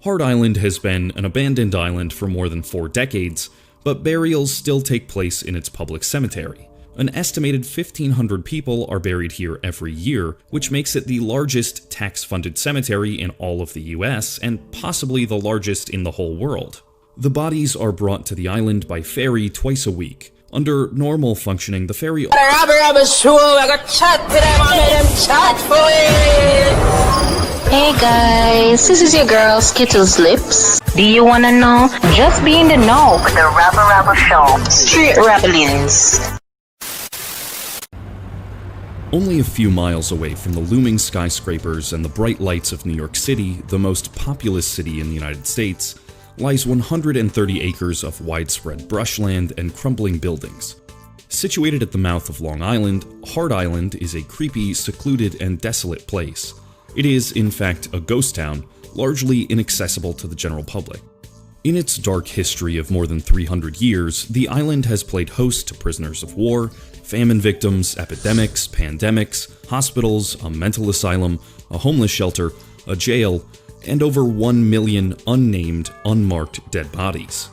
Hart Island has been an abandoned island for more than 4 decades, but burials still take place in its public cemetery. An estimated 1,500 people are buried here every year, which makes it the largest tax-funded cemetery in all of the US and possibly the largest in the whole world. The bodies are brought to the island by ferry twice a week. Under normal functioning, the ferry... Rabble Rabble show, I got chat today, chat for it. Hey guys, this is your girl Skittles Lips. Do you wanna know? Just be in the know with the Rabble Rabble Show. Street Rabblings. Only a few miles away from the looming skyscrapers and the bright lights of New York City, the most populous city in the United States, lies 130 acres of widespread brushland and crumbling buildings. Situated at the mouth of Long Island, Hart Island is a creepy, secluded, and desolate place. It is, in fact, a ghost town, largely inaccessible to the general public. In its dark history of more than 300 years, the island has played host to prisoners of war, famine victims, epidemics, pandemics, hospitals, a mental asylum, a homeless shelter, a jail, and over 1 million unnamed, unmarked dead bodies.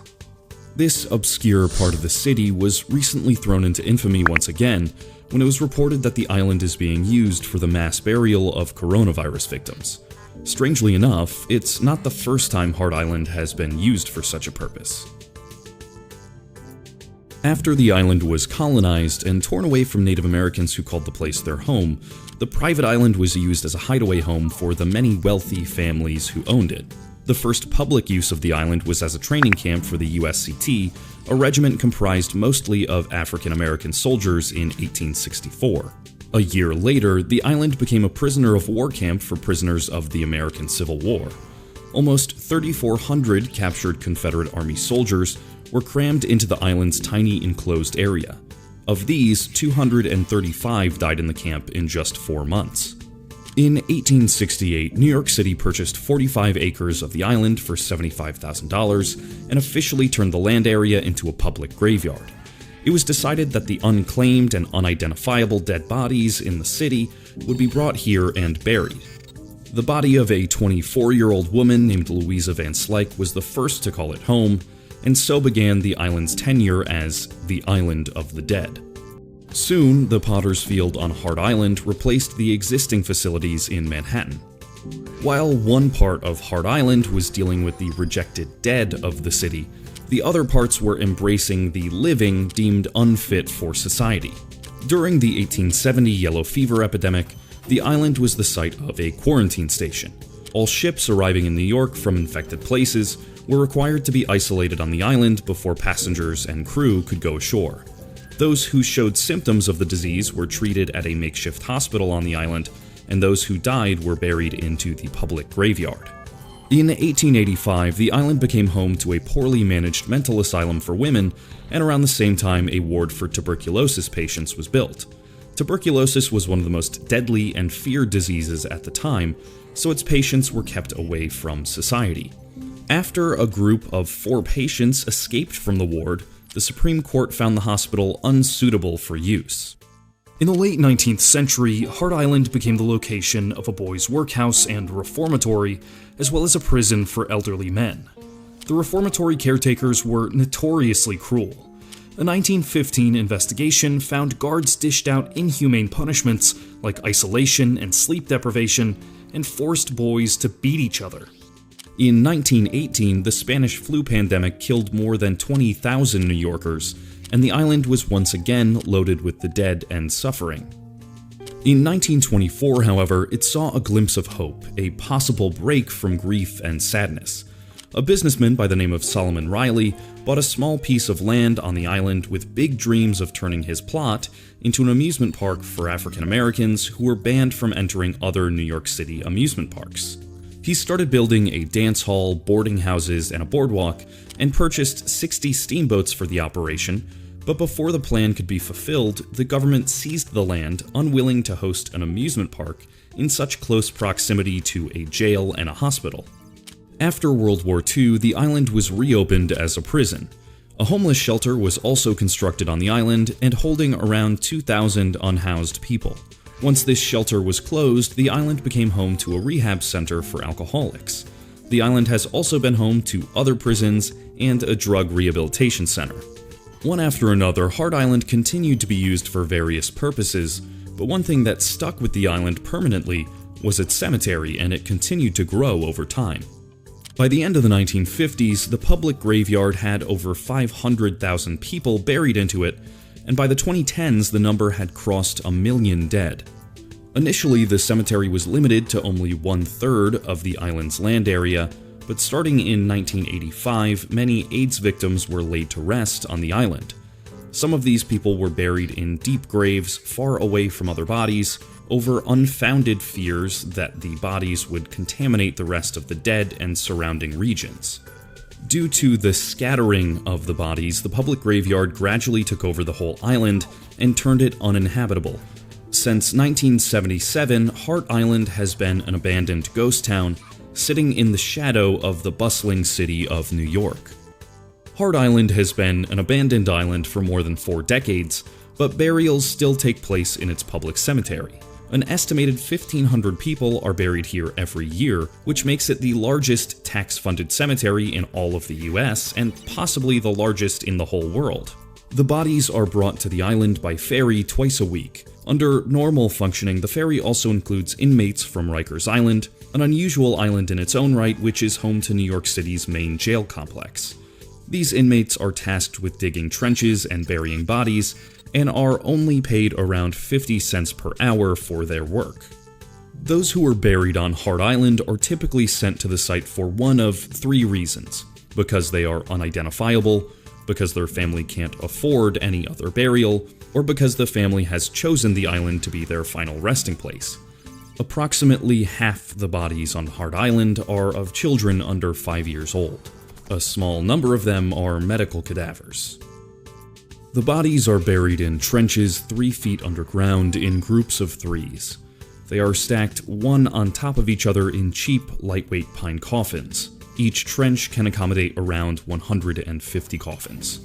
This obscure part of the city was recently thrown into infamy once again when it was reported that the island is being used for the mass burial of coronavirus victims. Strangely enough, it's not the first time Hart Island has been used for such a purpose. After the island was colonized and torn away from Native Americans who called the place their home, the private island was used as a hideaway home for the many wealthy families who owned it. The first public use of the island was as a training camp for the USCT, a regiment comprised mostly of African American soldiers in 1864. A year later, the island became a prisoner of war camp for prisoners of the American Civil War. Almost 3,400 captured Confederate Army soldiers were crammed into the island's tiny enclosed area. Of these, 235 died in the camp in just 4 months. In 1868, New York City purchased 45 acres of the island for $75,000 and officially turned the land area into a public graveyard. It was decided that the unclaimed and unidentifiable dead bodies in the city would be brought here and buried. The body of a 24-year-old woman named Louisa Van Slyke was the first to call it home, and so began the island's tenure as the Island of the Dead. Soon, the Potter's Field on Hart Island replaced the existing facilities in Manhattan. While one part of Hart Island was dealing with the rejected dead of the city, the other parts were embracing the living deemed unfit for society. During the 1870 yellow fever epidemic, the island was the site of a quarantine station. All ships arriving in New York from infected places were required to be isolated on the island before passengers and crew could go ashore. Those who showed symptoms of the disease were treated at a makeshift hospital on the island, and those who died were buried into the public graveyard. In 1885, the island became home to a poorly managed mental asylum for women, and around the same time a ward for tuberculosis patients was built. Tuberculosis was one of the most deadly and feared diseases at the time, so its patients were kept away from society. After a group of 4 patients escaped from the ward, the Supreme Court found the hospital unsuitable for use. In the late 19th century, Hart Island became the location of a boys' workhouse and reformatory, as well as a prison for elderly men. The reformatory caretakers were notoriously cruel. A 1915 investigation found guards dished out inhumane punishments like isolation and sleep deprivation, and forced boys to beat each other. In 1918, the Spanish flu pandemic killed more than 20,000 New Yorkers, and the island was once again loaded with the dead and suffering. In 1924, however, it saw a glimpse of hope, a possible break from grief and sadness. A businessman by the name of Solomon Riley bought a small piece of land on the island with big dreams of turning his plot into an amusement park for African Americans who were banned from entering other New York City amusement parks. He started building a dance hall, boarding houses, and a boardwalk, and purchased 60 steamboats for the operation, but before the plan could be fulfilled, the government seized the land, unwilling to host an amusement park in such close proximity to a jail and a hospital. After World War II, the island was reopened as a prison. A homeless shelter was also constructed on the island and holding around 2,000 unhoused people. Once this shelter was closed, the island became home to a rehab center for alcoholics. The island has also been home to other prisons and a drug rehabilitation center. One after another, Hart Island continued to be used for various purposes, but one thing that stuck with the island permanently was its cemetery, and it continued to grow over time. By the end of the 1950s, the public graveyard had over 500,000 people buried into it, and by the 2010s, the number had crossed 1 million dead. Initially, the cemetery was limited to only 1/3 of the island's land area, but starting in 1985, many AIDS victims were laid to rest on the island. Some of these people were buried in deep graves far away from other bodies, over unfounded fears that the bodies would contaminate the rest of the dead and surrounding regions. Due to the scattering of the bodies, the public graveyard gradually took over the whole island and turned it uninhabitable. Since 1977, Hart Island has been an abandoned ghost town, sitting in the shadow of the bustling city of New York. Hart Island has been an abandoned island for more than 4 decades, but burials still take place in its public cemetery. An estimated 1,500 people are buried here every year, which makes it the largest tax-funded cemetery in all of the US and possibly the largest in the whole world. The bodies are brought to the island by ferry twice a week. Under normal functioning, the ferry also includes inmates from Rikers Island, an unusual island in its own right which is home to New York City's main jail complex. These inmates are tasked with digging trenches and burying bodies, and are only paid around 50 cents per hour for their work. Those who are buried on Hart Island are typically sent to the site for one of 3 reasons: because they are unidentifiable, because their family can't afford any other burial, or because the family has chosen the island to be their final resting place. Approximately half the bodies on Hart Island are of children under 5 years old. A small number of them are medical cadavers. The bodies are buried in trenches 3 feet underground in groups of 3s. They are stacked one on top of each other in cheap, lightweight pine coffins. Each trench can accommodate around 150 coffins.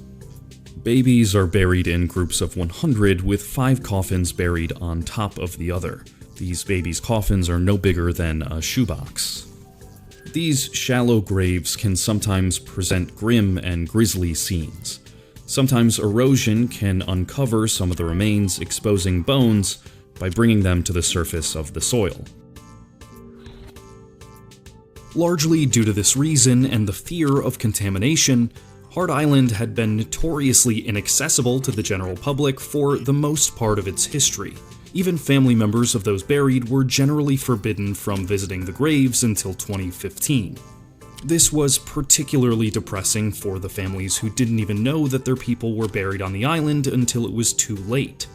Babies are buried in groups of 100, with 5 coffins buried on top of the other. These babies' coffins are no bigger than a shoebox. These shallow graves can sometimes present grim and grisly scenes. Sometimes erosion can uncover some of the remains, exposing bones by bringing them to the surface of the soil. Largely due to this reason and the fear of contamination, Hart Island had been notoriously inaccessible to the general public for the most part of its history. Even family members of those buried were generally forbidden from visiting the graves until 2015. This was particularly depressing for the families who didn't even know that their people were buried on the island until it was too late.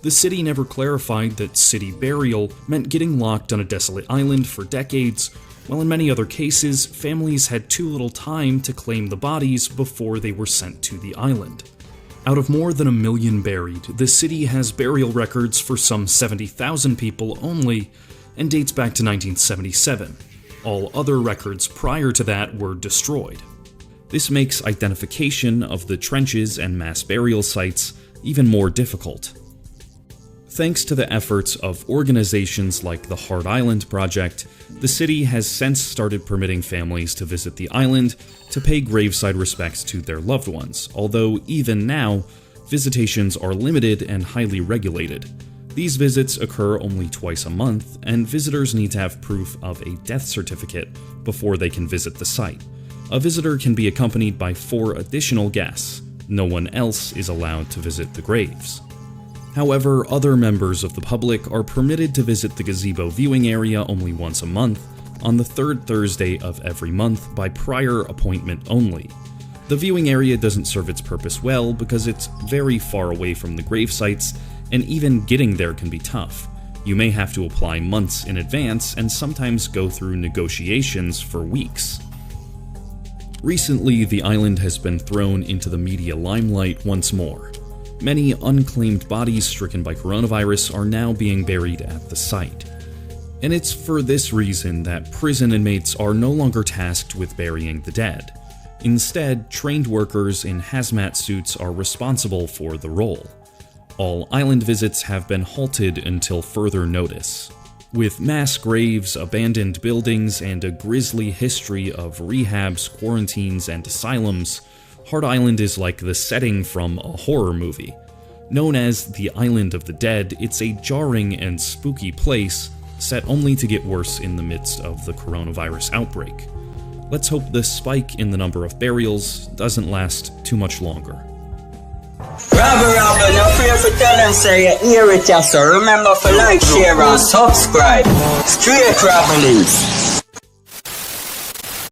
The city never clarified that city burial meant getting locked on a desolate island for decades, while in many other cases, families had too little time to claim the bodies before they were sent to the island. Out of more than 1 million buried, the city has burial records for some 70,000 people only, and dates back to 1977. All other records prior to that were destroyed. This makes identification of the trenches and mass burial sites even more difficult. Thanks to the efforts of organizations like the Hart Island Project, the city has since started permitting families to visit the island to pay graveside respects to their loved ones, although even now, visitations are limited and highly regulated. These visits occur only twice a month, and visitors need to have proof of a death certificate before they can visit the site. A visitor can be accompanied by 4 additional guests. No one else is allowed to visit the graves. However, other members of the public are permitted to visit the gazebo viewing area only once a month, on the 3rd Thursday of every month by prior appointment only. The viewing area doesn't serve its purpose well because it's very far away from the grave sites, and even getting there can be tough. You may have to apply months in advance and sometimes go through negotiations for weeks. Recently, the island has been thrown into the media limelight once more. Many unclaimed bodies stricken by coronavirus are now being buried at the site. And it's for this reason that prison inmates are no longer tasked with burying the dead. Instead, trained workers in hazmat suits are responsible for the role. All island visits have been halted until further notice. With mass graves, abandoned buildings, and a grisly history of rehabs, quarantines, and asylums, Hart Island is like the setting from a horror movie. Known as the Island of the Dead, it's a jarring and spooky place, set only to get worse in the midst of the coronavirus outbreak. Let's hope this spike in the number of burials doesn't last too much longer. Rabble Rabble, no fear for tell them say you hear it, so remember for like, share, and subscribe. Straight Rabble.